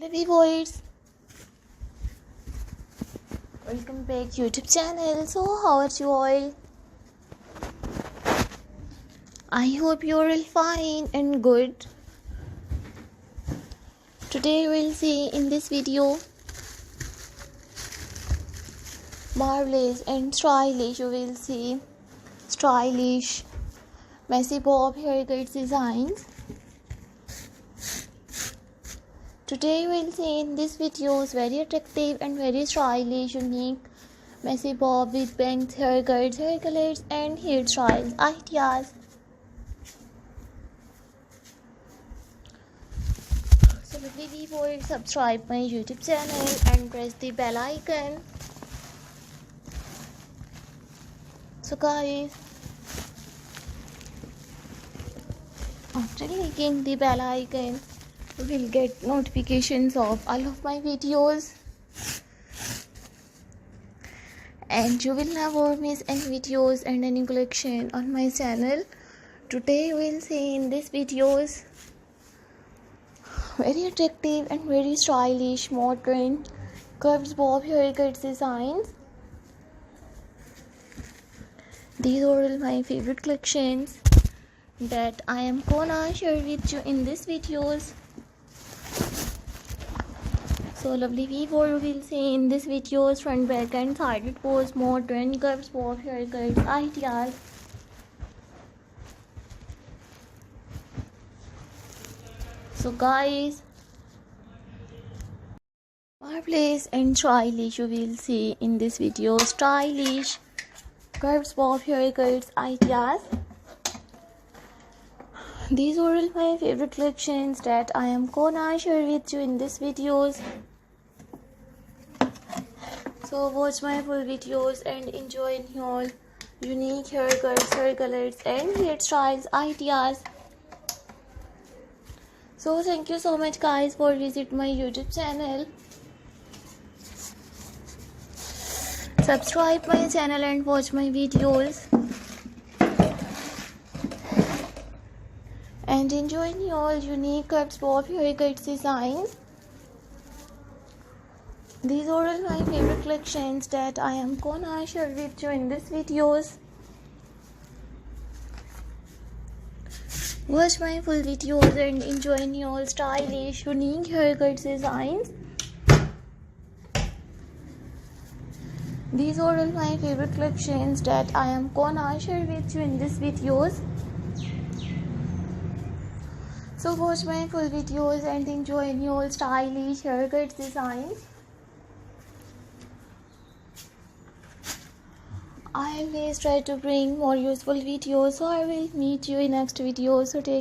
Viewers, welcome back YouTube channel. So how are you all? I hope you're all fine and good. Today we'll see in this video marvelous and stylish. You will see stylish messy bob haircut designs. Today we'll see in this videos very attractive and very stylish, unique messy bob with bangs, haircuts, hair colors and hairstyles ideas. So lovely viewers, subscribe my YouTube channel and press the bell icon. So guys, after clicking the bell icon, you will get notifications of all of my videos and you will never miss any videos and any collection on my channel. Today we'll see in this videos very attractive and very stylish modern curved bob haircut designs. These are all my favorite collections that I am gonna share with you in this videos. So lovely viewer, you will see in this videos front, back and sided pose, modern curved bob haircuts ideas. So guys, marvelous and stylish, you will see in this video stylish curved bob haircuts ideas. These are all my favorite collections that I am gonna share with you in this videos. So watch my full videos and enjoy your unique haircuts, hair colors and hairstyles ideas. So thank you so much guys for visit my YouTube channel. Subscribe my channel and watch my videos. And enjoy your unique curved bob haircut designs. These are all my favorite collections that I am gonna share with you in this videos. Watch my full videos and enjoy your stylish, unique haircut designs. These are all my favorite collections that I am gonna share with you in this videos. So watch my full videos and enjoy your stylish haircut designs. I always try to bring more useful videos, so I will meet you in next video. So take